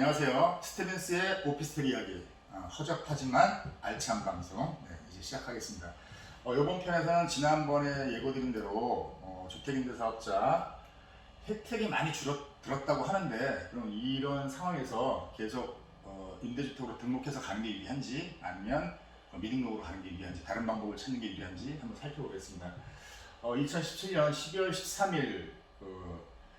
안녕하세요. 스티븐스의 오피스텔 이야기, 허접하지만 알찬 방송 이제 시작하겠습니다. 이번 편에서는 지난번에 예고드린 대로 주택임대사업자 혜택이 많이 줄어들었다고 하는데, 그럼 이런 상황에서 계속 임대주택으로 등록해서 가는 게 유리한지, 아니면 미등록으로 가는 게 유리한지, 다른 방법을 찾는 게 유리한지 한번 살펴보겠습니다. 2017년 12월 13일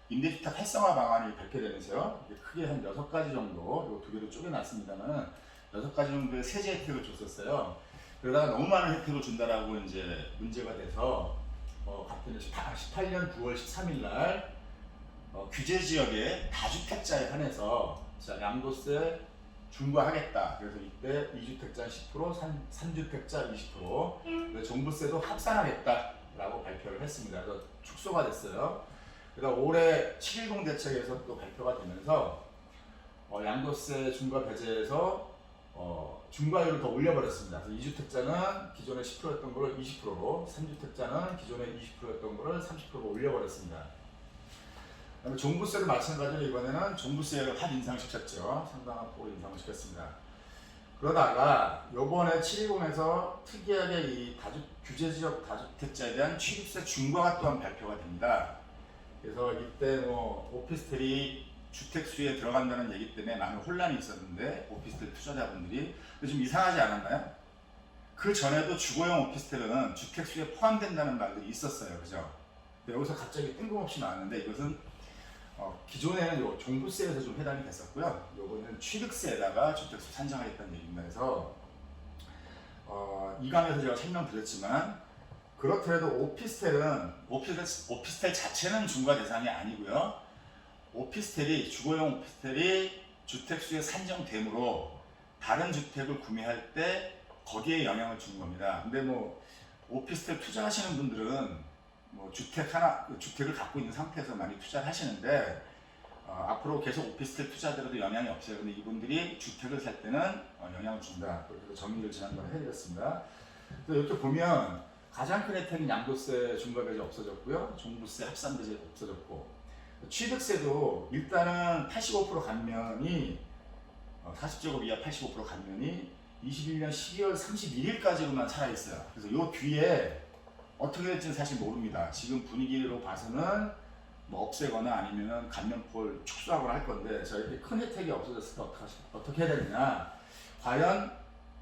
임대주택 활성화 방안이 발표되면서요, 크게 한 6가지 정도, 이 2개로 쪼개놨습니다만 6가지 정도의 세제 혜택을 줬었어요. 그러다가 너무 많은 혜택을 준다라고 이제 문제가 돼서 같은 18년 9월 13일 날 규제 지역의 다주택자에 한해서 양도세 중과하겠다. 그래서 이때 2주택자 10%, 3주택자 20%, 종부세도 합산하겠다라고 발표를 했습니다. 그래서 축소가 됐어요. 그다음 올해 7.10 대책에서 또 발표가 되면서 양도세 중과 배제에서 중과율을 더 올려버렸습니다. 그래서 2주택자는 기존에 10%였던 걸 20%로, 3주택자는 기존에 20%였던 걸 30%로 올려버렸습니다. 그다음에 종부세도 마찬가지로 이번에는 종부세를 한 인상시켰죠. 상당한 폭으로 인상을 시켰습니다. 그러다가 요번에 7.10에서 특이하게 이 규제지역 다주택자에 대한 취득세 중과가 또한 발표가 됩니다. 그래서 이때 오피스텔이 주택수에 들어간다는 얘기 때문에 많은 혼란이 있었는데, 오피스텔 투자자분들이 좀 이상하지 않았나요? 그 전에도 주거용 오피스텔은 주택수에 포함된다는 말들이 있었어요, 그죠? 여기서 갑자기 뜬금없이 나왔는데, 이것은 기존에는 종부세에서 좀 해당이 됐었고요. 요거는 취득세에다가 주택수 산정하겠다는 얘기입니다. 그래서 이 강에서 제가 설명드렸지만, 그렇더라도 오피스텔 자체는 중과 대상이 아니고요. 주거용 오피스텔이 주택수에 산정되므로 다른 주택을 구매할 때 거기에 영향을 주는 겁니다. 근데 오피스텔 투자하시는 분들은 주택을 갖고 있는 상태에서 많이 투자를 하시는데, 앞으로 계속 오피스텔 투자들에도 영향이 없어요. 근데 이분들이 주택을 살 때는 영향을 준다. 그래서 정리를 지난번에 해드렸습니다. 그래서 이렇게 보면 가장 큰 혜택은 양도세 중과배제 없어졌고요. 종부세 합산배제 없어졌고, 취득세도 일단은 85% 감면이 40제곱 이하 85% 감면이 21년 12월 31일까지로만 살아있어요. 그래서 이 뒤에 어떻게 될지는 사실 모릅니다. 지금 분위기로 봐서는 없애거나 아니면 감면폭을 축소하거나 할 건데, 이렇게 큰 혜택이 없어졌을 때 어떻게 해야 되느냐, 과연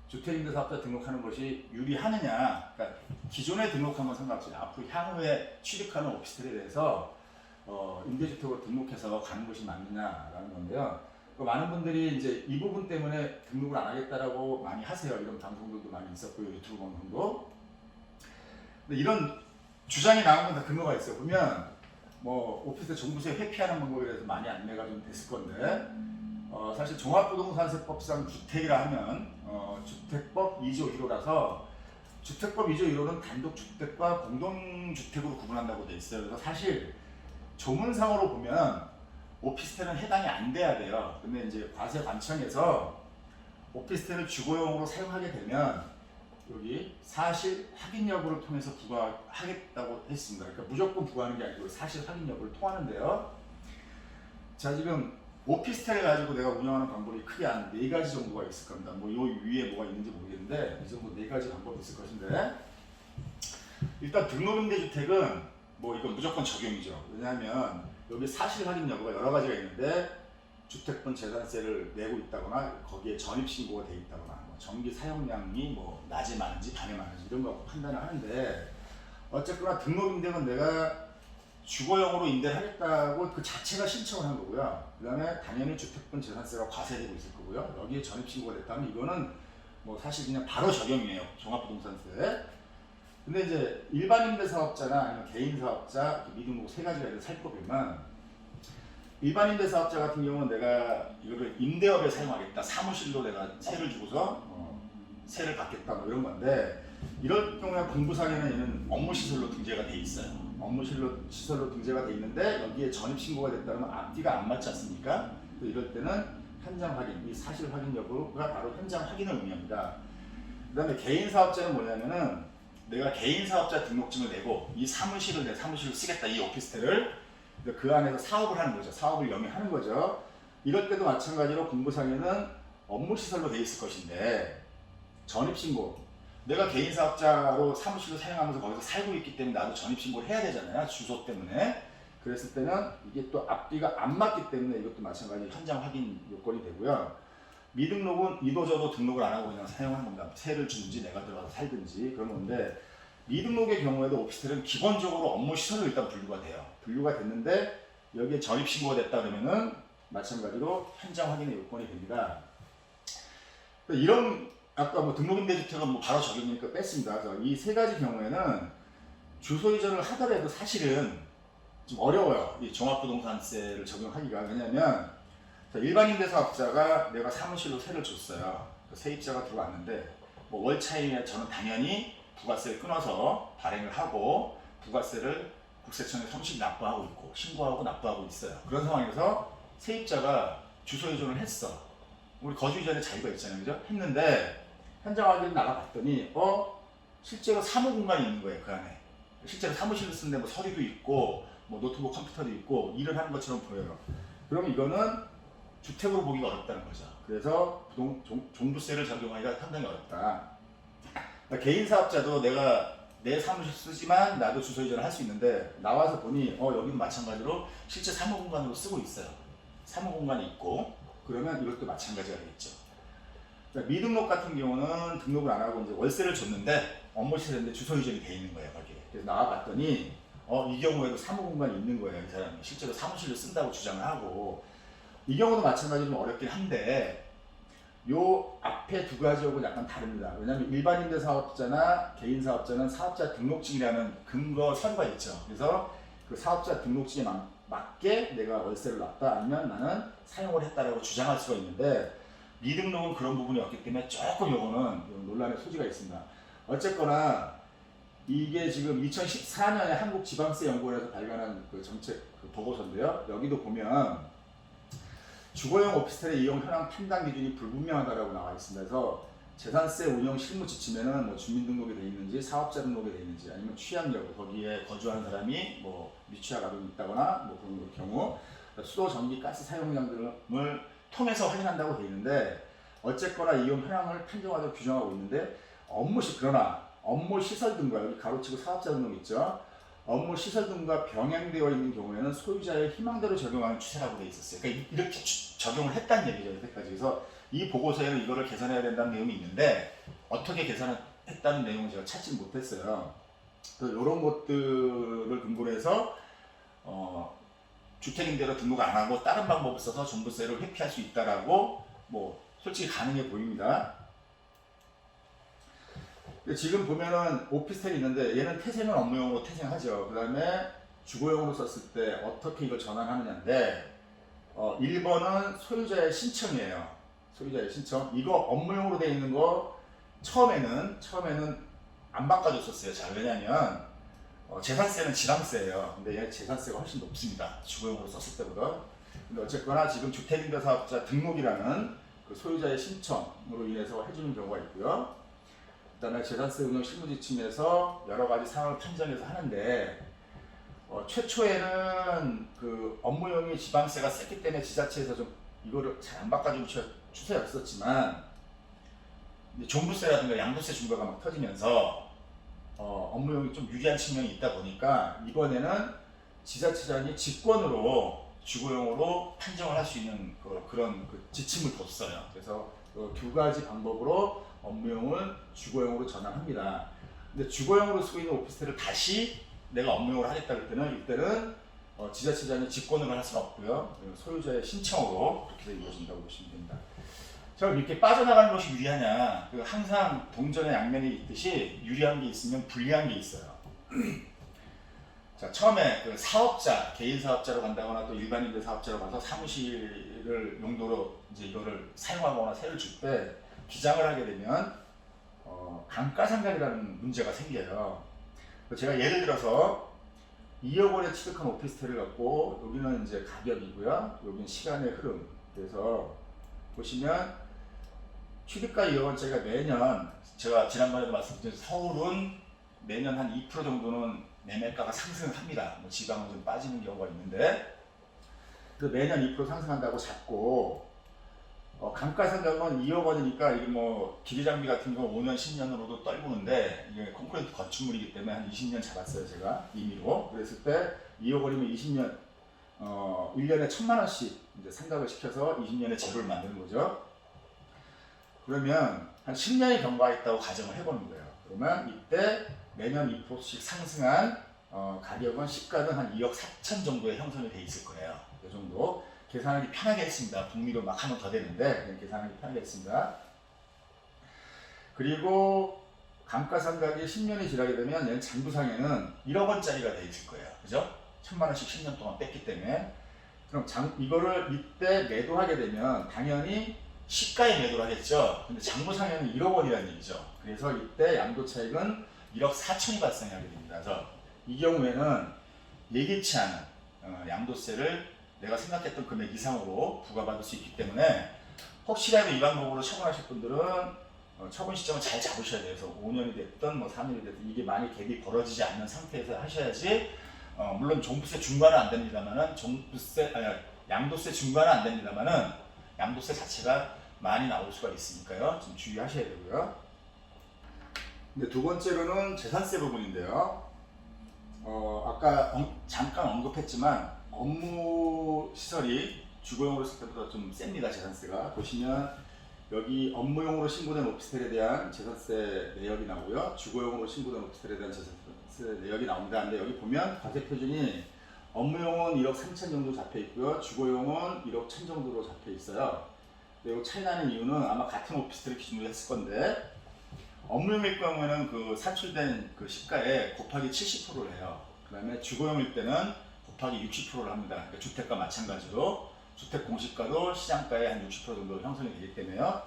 주택임대사업자 등록하는 것이 유리하느냐, 그러니까 기존에 등록한 건 상관없이 앞으로 향후에 취득하는 오피스텔에 대해서 임대주택으로 등록해서 가는 것이 맞느냐라는 건데요. 많은 분들이 이제 이 부분 때문에 등록을 안 하겠다라고 많이 하세요. 이런 방송들도 많이 있었고요, 유튜브 방송도. 근데 이런 주장이 나온 건 다 근거가 있어요. 보면 오피스텔 종부세 회피하는 방법에 대해서 많이 안내가 좀 됐을 건데, 사실 종합부동산세법상 주택이라 하면 주택법 2조 1호라서, 주택법 2조 1호는 단독주택과 공동주택으로 구분한다고 돼 있어요. 그래서 사실 조문상으로 보면 오피스텔은 해당이 안 돼야 돼요. 근데 이제 과세관청에서 오피스텔을 주거용으로 사용하게 되면 여기 사실 확인 여부를 통해서 부과하겠다고 했습니다. 그러니까 무조건 부과하는 게 아니고 사실 확인 여부를 통하는데요. 자, 지금 오피스텔을 가지고 내가 운영하는 방법이 크게 한 4가지 정도가 있을 겁니다. 요 위에 뭐가 있는지 모르겠는데, 이 정도 4가지 방법이 있을 것인데, 일단 등록임대주택은 이건 무조건 적용이죠. 왜냐하면 여기 사실 확인 여부가 여러 가지가 있는데, 주택분 재산세를 내고 있다거나 거기에 전입신고가 돼 있다거나 전기 사용량이 낮이 많은지 밤에 많은지 이런 거 판단을 하는데, 어쨌거나 등록임대는 내가 주거용으로 임대를 하겠다고 그 자체가 신청을 한 거고요. 그 다음에 당연히 주택분 재산세가 과세되고 있을 거고요. 여기에 전입신고가 됐다면 이거는 사실 그냥 바로 적용이에요, 종합부동산세. 근데 이제 일반 임대사업자나 아니면 개인 사업자, 미등록 3가지가 있는데 살펴보면, 일반 임대사업자 같은 경우는 내가 이거를 임대업에 사용하겠다, 사무실로 내가 세를 주고서 세를 받겠다 이런 건데, 이럴 경우에 공부상에는 얘는 업무시설로 등재가 돼 있어요. 업무시설로 등재가 돼 있는데 여기에 전입신고가 됐다면 앞뒤가 안 맞지 않습니까? 이럴 때는 현장 확인, 이 사실 확인 여부가 바로 현장 확인을 의미합니다. 그 다음에 개인 사업자는 뭐냐면은, 내가 개인 사업자 등록증을 내고 이 사무실을 쓰겠다, 이 오피스텔을. 그 안에서 사업을 하는 거죠. 사업을 영위하는 거죠. 이럴 때도 마찬가지로 공부상에는 업무시설로 돼 있을 것인데 전입신고, 내가 개인사업자로 사무실을 사용하면서 거기서 살고 있기 때문에 나도 전입신고를 해야 되잖아요. 주소 때문에. 그랬을 때는 이게 또 앞뒤가 안 맞기 때문에 이것도 마찬가지로 현장 확인 요건이 되고요. 미등록은 이도저도 등록을 안 하고 그냥 사용하는 겁니다. 세를 주든지 내가 들어가서 살든지 그런 건데, 미등록의 경우에도 오피스텔은 기본적으로 업무시설로 일단 분류가 돼요. 분류가 됐는데 여기에 전입신고가 됐다 그러면은 마찬가지로 현장 확인의 요건이 됩니다. 이런 아까 뭐 등록임대주택은 뭐 바로 적용이니까 뺐습니다. 그래서 이 세 가지 경우에는 주소 이전을 하더라도 사실은 좀 어려워요. 이 종합부동산세를 적용하기가. 왜냐면 일반 임대사업자가 내가 사무실로 세를 줬어요. 세입자가 들어왔는데 뭐 월 차이에 저는 당연히 부가세를 끊어서 발행을 하고 부가세를 국세청에 성실히 납부하고 있고 신고하고 납부하고 있어요. 그런 상황에서 세입자가 주소 이전을 했어. 우리 거주 이전에 자유가 있잖아요, 그죠? 했는데 현장 확인 나가봤더니 실제로 사무 공간이 있는 거예요, 그 안에. 실제로 사무실을 쓰는데 뭐 서류도 있고 뭐 노트북 컴퓨터도 있고 일을 하는 것처럼 보여요. 그럼 이거는 주택으로 보기가 어렵다는 거죠. 그래서 종부세를 적용하기가 상당히 어렵다. 그러니까 개인 사업자도 내가 내 사무실 쓰지만 나도 주소 이전을 할 수 있는데 나와서 보니 여기도 마찬가지로 실제 사무 공간으로 쓰고 있어요. 사무 공간이 있고 그러면 이것도 마찬가지가 되겠죠. 그러니까 미등록 같은 경우는 등록을 안 하고 이제 월세를 줬는데 업무실인데 주소 이전이 돼 있는 거예요, 거기에. 그래서 나와봤더니 이 경우에도 사무 공간이 있는 거예요. 이 사람이 실제로 사무실을 쓴다고 주장을 하고. 이 경우도 마찬가지로 좀 어렵긴 한데 요 앞에 두 가지하고는 약간 다릅니다. 왜냐하면 일반 임대사업자나 개인사업자는 사업자 등록증이라는 근거 서류가 있죠. 그래서 그 사업자 등록증에 맞게 내가 월세를 놨다 아니면 나는 사용을 했다라고 주장할 수가 있는데, 미등록은 그런 부분이 없기 때문에 조금 요거는 논란의 소지가 있습니다. 어쨌거나 이게 지금 2014년에 한국지방세연구원에서 발간한 그 정책 그 보고서인데요. 여기도 보면 주거용 오피스텔의 이용 현황 판단 기준이 불분명하다라고 나와 있습니다. 그래서 재산세 운영 실무 지침에는 뭐 주민등록이 돼 있는지 사업자 등록이 돼 있는지 아니면 취약 여부, 거기에 거주하는 사람이 뭐 미취학 아동이 있다거나 뭐 그런 경우 수도, 전기, 가스 사용량 등을 통해서 확인한다고 돼 있는데, 어쨌거나 이용 현황을 판정하도록 규정하고 있는데 그러나 업무 시설 등과 여기 가로치고 사업자 등록 있죠. 업무 시설 등과 병행되어 있는 경우에는 소유자의 희망대로 적용하는 추세라고 돼 있었어요. 그러니까 이렇게 적용을 했다는 얘기죠, 여태까지. 그래서 이 보고서에는 이거를 개선해야 된다는 내용이 있는데 어떻게 개선했다는 내용을 제가 찾지 못했어요. 그래서 이런 것들을 근거로 해서 주택임대로 등록 안 하고 다른 방법을 써서 종부세를 회피할 수 있다라고 뭐 솔직히 가능해 보입니다. 지금 보면은 오피스텔이 있는데 얘는 태생은 업무용으로 태생하죠. 그 다음에 주거용으로 썼을 때 어떻게 이걸 전환하느냐인데 1번은 소유자의 신청이에요. 소유자의 신청. 이거 업무용으로 되어 있는 거 처음에는 안 바꿔줬었어요. 자, 왜냐면 재산세는 지방세예요. 근데 얘 재산세가 훨씬 높습니다. 주거용으로 썼을 때보다. 근데 어쨌거나 지금 주택임대사업자 등록이라는 그 소유자의 신청으로 인해서 해주는 경우가 있고요. 그 다음에 재산세 운영 실무지침에서 여러 가지 사항을 판정해서 하는데 최초에는 그 업무용이 지방세가 셌기 때문에 지자체에서 좀 이거를 잘 안 바꿔주는 추세였었지만 종부세라든가 양도세 중과가 막 터지면서 업무용이 좀 유리한 측면이 있다 보니까 이번에는 지자체장이 직권으로 주거용으로 판정을 할 수 있는 그런 지침을 뒀어요. 그래서 두 가지 방법으로 업무용을 주거용으로 전환합니다. 근데 주거용으로 쓰고 있는 오피스텔을 다시 내가 업무용으로 하겠다 할 때는 이때는 지자체장이 직권으로 할 수는 없고요. 소유자의 신청으로 그렇게 해서 이루어진다고 보시면 됩니다. 자, 이렇게 빠져나가는 것이 유리하냐? 항상 동전의 양면이 있듯이 유리한 게 있으면 불리한 게 있어요. 자, 처음에 그 사업자, 개인 사업자로 간다거나 또 일반인들 사업자로 가서 사무실을 용도로 이제 이거를 사용하거나 세를 줄 때 기장을 하게 되면 감가상각이라는 문제가 생겨요. 제가 예를 들어서 2억 원에 취득한 오피스텔을 갖고 여기는 이제 가격이고요, 여기는 시간의 흐름. 그래서 보시면 취득가 2억 원짜리가 매년, 제가 지난번에도 말씀드렸듯이 서울은 매년 한 2% 정도는 매매가가 상승을 합니다. 뭐 지방은 좀 빠지는 경우가 있는데 그래서 매년 2% 상승한다고 잡고, 감가상각은 2억 원이니까 이게 뭐 기계장비 같은 거 5년, 10년으로도 떨구는데 이게 콘크리트 건축물이기 때문에 한 20년 잡았어요 제가 임의로. 그랬을 때 2억 원이면 20년 1년에 1,000만 원씩 이제 상각을 시켜서 20년에 제로를 만드는 거죠. 그러면 한 10년이 경과했다고 가정을 해보는 거예요. 그러면 이때 매년 2%씩 상승한 가격은 시가는 한 2억 4천 정도의 형성이 돼 있을 거예요. 이 정도 계산하기 편하게 했습니다. 북미로 막 하면 더 되는데 그냥 계산하기 편하게 했습니다. 그리고 감가상각이 10년이 지나게 되면 얘는 장부상에는 1억 원짜리가 돼 있을 거예요. 그죠? 1,000만 원씩 10년 동안 뺐기 때문에. 그럼 이거를 이때 매도하게 되면 당연히 시가에 매도를 하겠죠. 근데 장부상에는 1억 원이라는 얘기죠. 그래서 이때 양도 차익은 1억 4천이 발생하게 됩니다. 그래서 이 경우에는 예기치 않은 양도세를 내가 생각했던 금액 이상으로 부과받을 수 있기 때문에 혹시라도 이 방법으로 처분하실 분들은 처분 시점을 잘 잡으셔야 돼요. 그래서 5년이 됐든 뭐 3년이 됐든 이게 많이 갭이 벌어지지 않는 상태에서 하셔야지. 물론 종부세 중과는 안 됩니다만은 양도세 중과는 안 됩니다만은 양도세 자체가 많이 나올 수가 있으니까요. 좀 주의하셔야 되고요. 근데 두 번째로는 재산세 부분인데요. 아까 잠깐 언급했지만 업무 시설이 주거용으로 쓸 때보다 좀 셉니다. 재산세가. 보시면 여기 업무용으로 신고된 오피스텔에 대한 재산세 내역이 나오고요. 주거용으로 신고된 오피스텔에 대한 재산세 내역이 나옵니다. 근데 여기 보면 과세 표준이 업무용은 1억 3천 정도 잡혀 있고요. 주거용은 1억 1천 정도로 잡혀 있어요. 근데 이 차이 나는 이유는 아마 같은 오피스텔을 기준으로 했을 건데 업무용일 경우에는 그 산출된 그 시가에 곱하기 70%를 해요. 그 다음에 주거용일 때는 곱하기 60%를 합니다. 그러니까 주택과 마찬가지로 주택 공시가도 시장가의 한 60% 정도 형성이 되기 때문에요.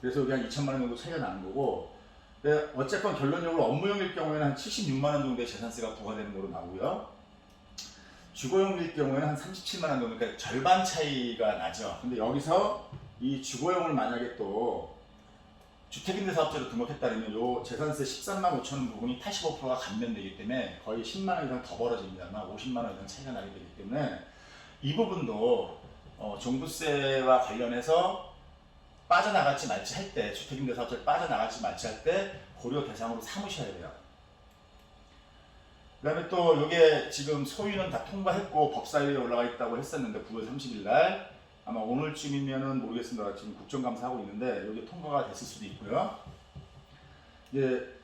그래서 여기 한 2천만 원 정도 차이가 나는 거고, 근데 어쨌건 결론적으로 업무용일 경우에는 한 76만 원 정도의 재산세가 부과되는 걸로 나오고요. 주거용일 경우에는 한 37만 원 정도, 그러니까 절반 차이가 나죠. 근데 여기서 이 주거용을 만약에 또 주택임대사업자로 등록했다면 요 재산세 13만 5천 원 부분이 85%가 감면되기 때문에 거의 10만 원 이상 더 벌어집니다만 50만 원 이상 차이가 나게 되기 때문에 이 부분도 종부세와 관련해서 빠져나갈지 말지 할 때, 주택임대사업자를 빠져나갈지 말지 할 때 고려 대상으로 삼으셔야 돼요. 그 다음에 또 이게 지금 소위는 다 통과했고 법사위에 올라가 있다고 했었는데 9월 30일 날 아마 오늘쯤이면은 모르겠습니다. 지금 국정감사하고 있는데 여기 통과가 됐을 수도 있고요. 이제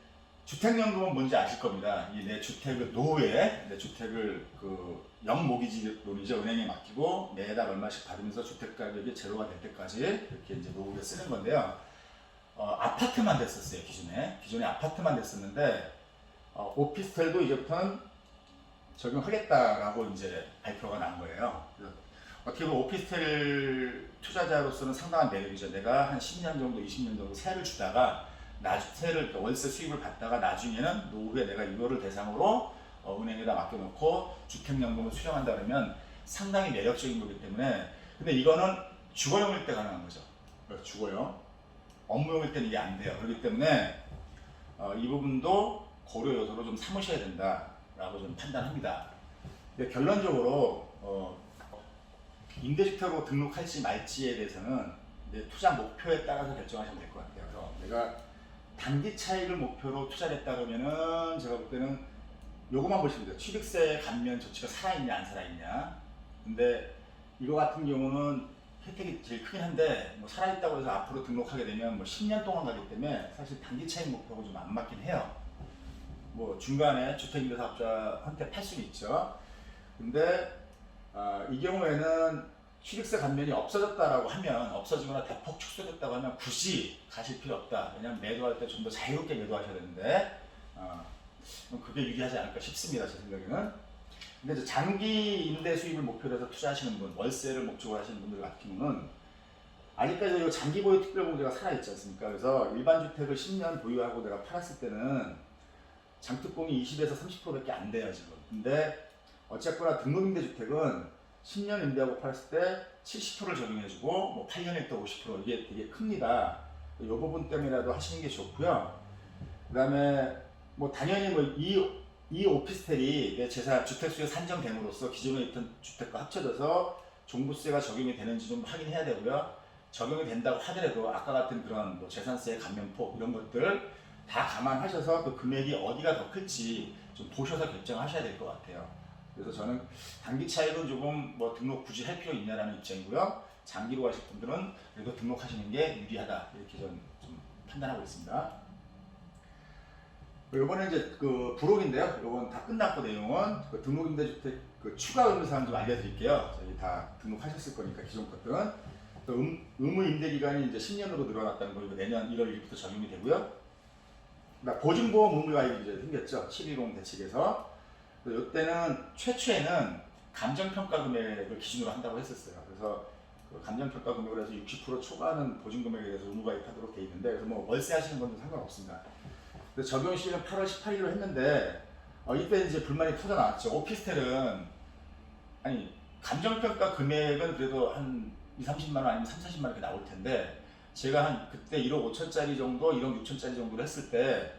주택연금은 뭔지 아실 겁니다. 내 주택을 노후에 내 주택을 그 영모기지론이죠. 은행에 맡기고 매달 얼마씩 받으면서 주택 가격이 제로가 될 때까지 이렇게 이제 노후에 쓰는 건데요. 아파트만 됐었어요. 기존에 아파트만 됐었는데 오피스텔도 이제부터는 적용하겠다라고 이제 발표가 난 거예요. 어떻게 보면 오피스텔 투자자로서는 상당한 매력이죠. 내가 한 10년 정도, 20년 정도 세를 주다가 월세 수입을 받다가 나중에는 노후에 내가 이거를 대상으로 은행에다 맡겨놓고 주택연금을 수령한다 그러면 상당히 매력적인 거기 때문에, 근데 이거는 주거용일 때 가능한 거죠. 주거용. 업무용일 때는 이게 안 돼요. 그렇기 때문에 이 부분도 고려 요소로 좀 삼으셔야 된다라고 좀 판단합니다. 근데 결론적으로 임대주택으로 등록할지 말지에 대해서는 내 투자 목표에 따라서 결정하시면 될 것 같아요. 그래서 내가 단기 차익을 목표로 투자를 했다 그러면은 제가 볼 때는 요것만 보시면 돼요. 취득세 감면 조치가 살아있냐 안 살아있냐. 근데 이거 같은 경우는 혜택이 제일 크긴 한데 뭐 살아있다고 해서 앞으로 등록하게 되면 뭐 10년 동안 가기 때문에 사실 단기 차익 목표하고 좀 안 맞긴 해요. 뭐 중간에 주택임대사업자한테 팔 수는 있죠. 근데 이 경우에는 취득세 감면이 없어졌다라고 하면, 없어지거나 대폭 축소됐다고 하면 굳이 가실 필요 없다. 왜냐하면 매도할 때 좀 더 자유롭게 매도하셔야 되는데 그게 유리하지 않을까 싶습니다. 제 생각에는. 근데 이제 장기 임대 수입을 목표로 해서 투자하시는 분, 월세를 목적으로 하시는 분들 같은 경우는 아직까지 이 장기 보유 특별공제가 살아있지 않습니까? 그래서 일반 주택을 10년 보유하고 내가 팔았을 때는 장특공이 20에서 30%밖에 안 돼요 지금. 근데 어쨌거나 등록임대주택은 10년 임대하고 팔았을 때 70%를 적용해주고 뭐 8년일 때 50% 이게 되게 큽니다. 이 부분 때문에라도 하시는 게 좋고요. 그 다음에 뭐 당연히 뭐 이 오피스텔이 내 재산 주택수에 산정됨으로써 기존에 있던 주택과 합쳐져서 종부세가 적용이 되는지 좀 확인해야 되고요. 적용이 된다고 하더라도 아까 같은 그런 뭐 재산세 감면폭 이런 것들 다 감안하셔서 그 금액이 어디가 더 클지 좀 보셔서 결정하셔야 될 것 같아요. 그래서 저는 단기 차익은 조금 뭐 등록 굳이 할 필요 있냐라는 입장이고요. 장기로 가실 분들은 그래도 등록하시는 게 유리하다 이렇게 저는 좀 판단하고 있습니다. 요번에 이제 그 부록인데요. 요건 다 끝났고 내용은 그 등록임대주택 그 추가 의무사항 좀 알려드릴게요. 저희 다 등록하셨을 거니까 기존 것들은 의무 임대 기간이 이제 10년으로 늘어났다는 거 이거 내년 1월 1일부터 적용이 되고요. 보증보험 의무 가입이 이제 생겼죠. 710 대책에서. 이때는 최초에는 감정평가 금액을 기준으로 한다고 했었어요. 그래서 그 감정평가 금액을 해서 60% 초과하는 보증금액에 대해서 의무 가입하도록 돼 있는데 그래서 뭐 월세 하시는 건 상관없습니다. 근데 적용 시기는 8월 18일로 했는데 이때 이제 불만이 터져 나왔죠. 오피스텔은 아니 감정평가 금액은 그래도 한 2, 30만 원 아니면 3, 40만 원 이렇게 나올 텐데 제가 한 그때 1억 5천짜리 정도, 1억 6천짜리 정도를 했을 때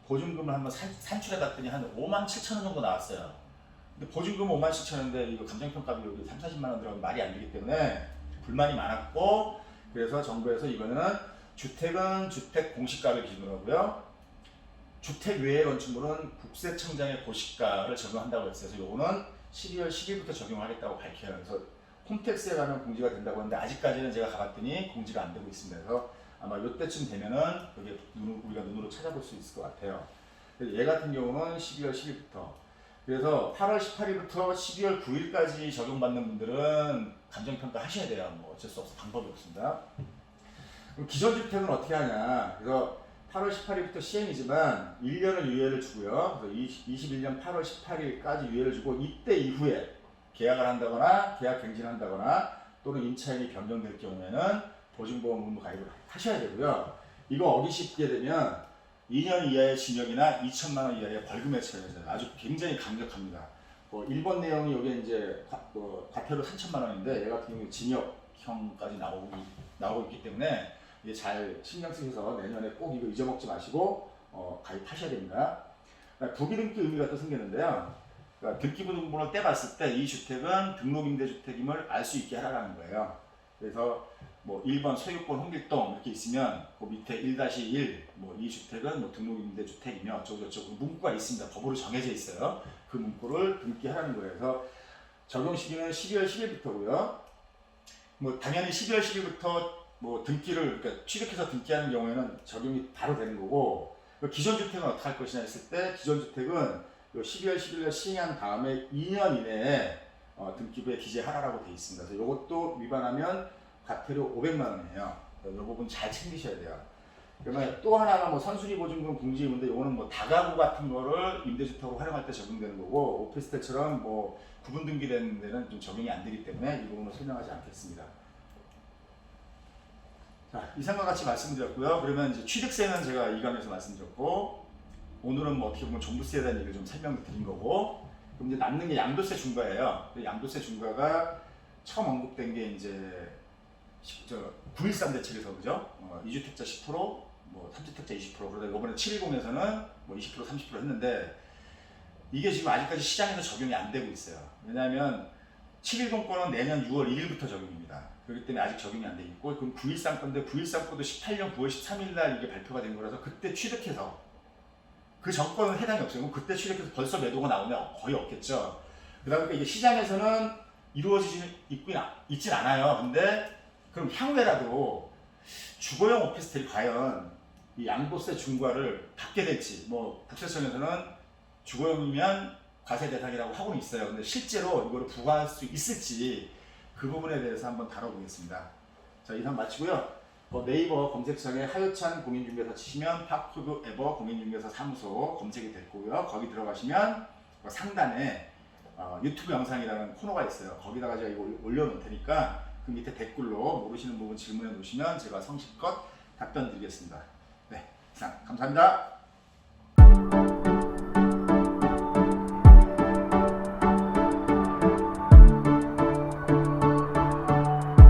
보증금을 한번 산출해 봤더니 한 5만 7천 원 정도 나왔어요. 근데 보증금 5만 7천 원인데 이거 감정평가 비용이 3, 40만 원 들어가면 말이 안 되기 때문에 불만이 많았고 그래서 정부에서 이거는 주택은 주택 공시가를 기준으로 하고요. 주택 외의 건축물은 국세청장의 고시가를 적용한다고 했어요. 그래서 요거는 12월 10일부터 적용하겠다고 밝혀요. 그래서 홈택스에 가면 공지가 된다고 하는데 아직까지는 제가 가봤더니 공지가 안 되고 있습니다. 그래서 아마 이때쯤 되면은 그게 우리가 눈으로 찾아볼 수 있을 것 같아요. 얘 같은 경우는 12월 10일부터 그래서 8월 18일부터 12월 9일까지 적용받는 분들은 감정평가 하셔야 돼요. 뭐 어쩔 수 없어 방법이 없습니다. 그럼 기존 주택은 어떻게 하냐? 그래서 8월 18일부터 시행이지만 1년을 유예를 주고요. 그래서 21년 8월 18일까지 유예를 주고 이때 이후에 계약을 한다거나 계약 갱신한다거나 또는 임차인이 변경될 경우에는 보증보험 의무 가입을 하셔야 되고요. 이거 어기시게 되면 2년 이하의 징역이나 2천만 원 이하의 벌금에 처해져요. 아주 굉장히 강력합니다. 1번 내용이 여기 이제 과태료 3천만 원인데 얘 같은 경우에 징역형까지 나오고 있기 때문에 이게 잘 신경 쓰셔서 내년에 꼭 이거 잊어먹지 마시고 가입하셔야 됩니다. 부기등기 의미가 또 생기는데요. 그러니까 등기부등본을 떼봤을 때 이 주택은 등록임대주택임을 알 수 있게 하라는 거예요. 그래서 뭐 1번 소유권 홍길동 이렇게 있으면 그 밑에 1-1 뭐 이 주택은 뭐 등록임대주택이며 어쩌고저쩌고 문구가 있습니다. 법으로 정해져 있어요. 그 문구를 등기하라는 거예요. 그래서 적용 시기는 12월 10일부터고요. 뭐 당연히 12월 10일부터 뭐 등기를 그러니까 취득해서 등기하는 경우에는 적용이 바로 되는 거고 기존 주택은 어떻게 할 것이냐 했을 때 기존 주택은 12월 10일에 시행한 다음에 2년 이내에 등기부에 기재하라고 되어 있습니다. 그래서 이것도 위반하면 과태료 500만 원이에요. 이 부분 잘 챙기셔야 돼요. 그러면 또 하나가 뭐 선순위 보증금 공제 의무인데 이거는 뭐 다가구 같은 거를 임대주택으로 활용할 때 적용되는 거고 오피스텔처럼 뭐 구분 등기되는 데는 좀 적용이 안 되기 때문에 이 부분을 설명하지 않겠습니다. 자, 이상과 같이 말씀드렸고요. 그러면 이제 취득세는 제가 이 강에서 말씀드렸고 오늘은 뭐 어떻게 보면 종부세에 대한 얘기를 좀 설명드린 거고 그럼 이제 남는 게 양도세 중과예요. 양도세 중과가 처음 언급된 게 이제 913 대책에서 그죠? 2주택자 10%, 뭐 3주택자 20% 그러다 이번에 710에서는 뭐 20% 30% 했는데 이게 지금 아직까지 시장에서 적용이 안 되고 있어요. 왜냐하면 710건은 내년 6월 1일부터 적용입니다. 그렇기 때문에 아직 적용이 안 돼 있고 그럼 913 건데 913 건도 18년 9월 13일 날 이게 발표가 된 거라서 그때 취득해서 그 정권은 해당이 없어요. 그럼 그때 취득해서 벌써 매도가 나오면 거의 없겠죠. 그러다 보니까 이게 시장에서는 이루어지지 있진 않아요. 근데 그럼 향후에라도 주거용 오피스텔이 과연 이 양도세 중과를 받게 될지 뭐 국세청에서는 주거용이면 과세 대상이라고 하고는 있어요. 근데 실제로 이거를 부과할 수 있을지 그 부분에 대해서 한번 다뤄보겠습니다. 자, 이상 마치고요. 네이버 검색창에 하여찬 공인중개사 치시면 팝푸드 에버 공인중개사 사무소 검색이 될 거고요. 거기 들어가시면 상단에 유튜브 영상이라는 코너가 있어요. 거기다가 제가 이거 올려놓을 테니까 그 밑에 댓글로 모르시는 부분 질문해 놓으시면 제가 성실껏 답변 드리겠습니다. 네, 이상 감사합니다.